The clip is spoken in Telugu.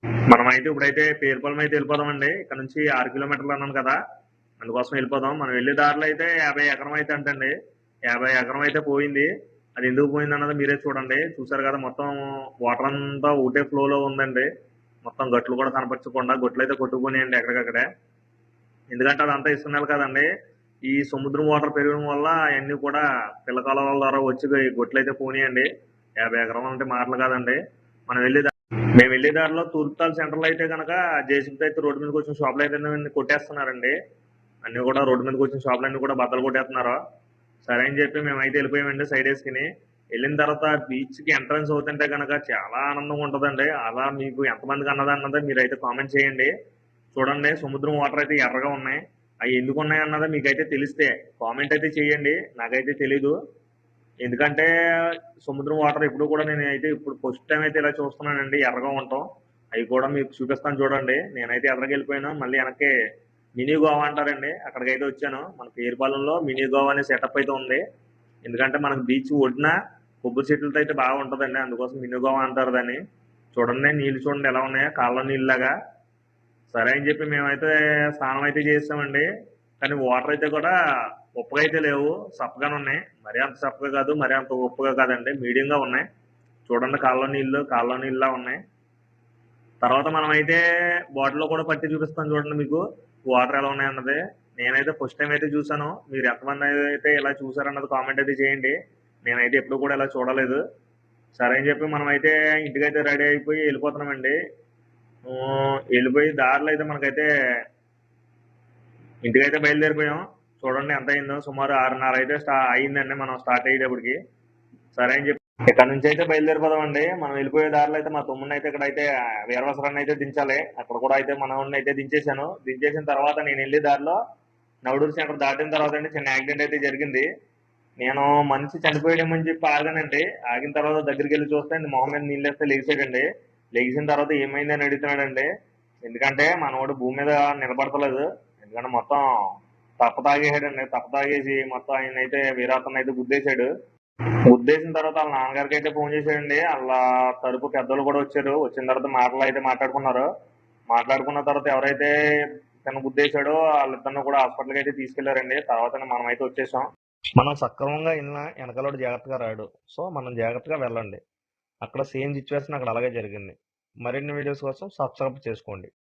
మనమైతే ఇప్పుడైతే పేరుపాలెం అయితే వెళ్ళిపోదామండి. ఇక్కడ నుంచి 6 కిలోమీటర్లు అన్నాను కదా! అందుకోసం వెళ్ళిపోదాం. మనం వెళ్ళే దారిలో అయితే 50 ఎకరం అయితే అంటండి. 50 ఎకరం అయితే పోయింది. అది ఎందుకు పోయిందన్నది మీరే చూడండి. చూసారు కదా! మొత్తం వాటర్ అంతా ఒకటే ఫ్లోలో ఉందండి. మొత్తం గట్లు కూడా కనపరచకుండా గట్లయితే కొట్టుకుపోయినాయండి ఎక్కడికక్కడే. ఎందుకంటే అదంతా ఇసుక నేల కదండీ. ఈ సముద్రం వాటర్ పెరగడం వల్ల అయన్నీ కూడా పిల్ల కాలువల ద్వారా వచ్చి గొట్లయితే పోనీయండి. 50 ఎకరం అంటే మాటలు కాదండి. మనం వెళ్ళే మేము వెళ్ళే దారిలో తూర్పుతాల్ సెంటర్‌లో అయితే గనక జేసీబీతో అయితే రోడ్డు మీదకొచ్చిన షాపులయితే కొట్టేస్తున్నారండి. అన్నీ కూడా రోడ్డు మీదకొచ్చిన షాపులన్నీ కూడా బద్దలు కొట్టేస్తున్నారు. సరే అని చెప్పి మేమైతే వెళ్ళిపోయామండి సైడేసుకొని. వెళ్ళిన తర్వాత బీచ్‌కి ఎంట్రన్స్ అవుతుంటే గనక చాలా ఆనందంగా ఉంటదండి. అలా మీకు ఎంతమందికి అన్నదన్నది మీరైతే కామెంట్ చేయండి. చూడండి సముద్రం వాటర్ అయితే ఎర్రగా ఉన్నాయి. అయి ఎందుకున్నాయి అన్నది మీకైతే తెలిస్తే కామెంట్ అయితే చేయండి. నాకైతే తెలీదు. ఎందుకంటే సముద్రం వాటర్ ఎప్పుడు కూడా నేనైతే ఇప్పుడు ఫస్ట్ టైం అయితే ఇలా చూస్తున్నానండి ఎర్రగా ఉండటం. అయి కూడా మీకు చూపిస్తాను చూడండి. నేనైతే ఎర్రగెళ్ళిపోయాను. మళ్ళీ వెనక్కి మినీ గోవా అంటారండి. అక్కడికైతే వచ్చాను. మన పేరుపాలెంలో మినీ గోవా అనే సెటప్ అయితే ఉంది. ఎందుకంటే మనకు బీచ్ ఒడ్డున కొబ్బరి చెట్లతో అయితే బాగా ఉంటదండి. అందుకోసం మినీ గోవా అంటారు దాన్ని. చూడండి నీళ్ళు చూడండి ఎలా ఉన్నాయో కాలువ నీళ్ళలాగా. సరే అని చెప్పి మేమైతే స్నానం అయితే చేసామండి. కానీ వాటర్ అయితే కూడా ఉప్పగా అయితే లేవు. సప్పగానే ఉన్నాయి. మరీ అంత సప్పగా కాదు, మరీ అంత ఉప్పుగా కాదండి. మీడియంగా ఉన్నాయి. చూడండి కాలువ నీళ్ళలా ఉన్నాయి. తర్వాత మనమైతే బాటిల్‌లో కూడా పట్టి చూపిస్తాను చూడండి మీకు. వాటర్ ఎలా ఉన్నాయన్నది. నేనైతే ఫస్ట్ టైమ్ అయితే చూసాను. మీరు ఎంతమంది అయితే ఇలా చూసారన్నది కామెంట్ అయితే చేయండి. నేనైతే ఎప్పుడు కూడా ఇలా చూడలేదు. సరే అని చెప్పి మనమైతే ఇంటికైతే రెడీ అయిపోయి వెళ్ళిపోతున్నామండి. వెళ్ళిపోయి దారిలో అయితే మనకైతే ఇంటికైతే బయలుదేరిపోయాం. చూడండి ఎంత అయిందో సుమారు 6:30 అయితే అయిందండి మనం స్టార్ట్ అయ్యేటప్పటికి. సరే అని చెప్పి ఇక్కడ నుంచి అయితే బయలుదేరిపోదామండి. మనం వెళ్ళిపోయే దారిలో అయితే మా తమ్ముడిని అయితే ఇక్కడైతే వీరవసరాన్ని అయితే దించాలి. అక్కడ కూడా అయితే మనోడిని అయితే దించేశాను. దించేసిన తర్వాత నేను వెళ్ళే దారిలో నవడూరు సెంటర్ దాటిన తర్వాత అండి చిన్న యాక్సిడెంట్ అయితే జరిగింది. నేను మనిషి చనిపోయాడేమని చెప్పి ఆగానండి. ఆగిన తర్వాత దగ్గరికి వెళ్ళి చూస్తే మొహం మీద నీళ్ళేస్తే లెగిసాడండి. లెగిసిన తర్వాత ఏమైంది అని అడుగుతున్నాడండి. ఎందుకంటే మనోడు భూమి మీద నిలబడతలేదు. ఎందుకంటే మొత్తం తప్ప తాగేసి మొత్తం ఆయన అయితే వీరాతను అయితే గుద్దేశాడు. గుద్దేసిన తర్వాత వాళ్ళ నాన్నగారికి అయితే ఫోన్ చేశాడండి. వాళ్ళ తరపు పెద్దలు కూడా వచ్చారు. వచ్చిన తర్వాత మాటలు అయితే మాట్లాడుకున్నారు. మాట్లాడుకున్న తర్వాత ఎవరైతే తను గుద్దేశాడో వాళ్ళిద్దరిని కూడా హాస్పిటల్కి అయితే తీసుకెళ్లారండి. తర్వాత మనం అయితే వచ్చేసాం. మనం సక్రమంగా వెళ్ళినా వెనకాలోడు జాగ్రత్తగా రాడు. సో మనం జాగ్రత్తగా వెళ్ళండి. అక్కడ సేమ్ సిచ్యువేషన్ అక్కడ అలాగే జరిగింది. మరిన్ని వీడియోస్ కోసం సబ్స్క్రైబ్ చేసుకోండి.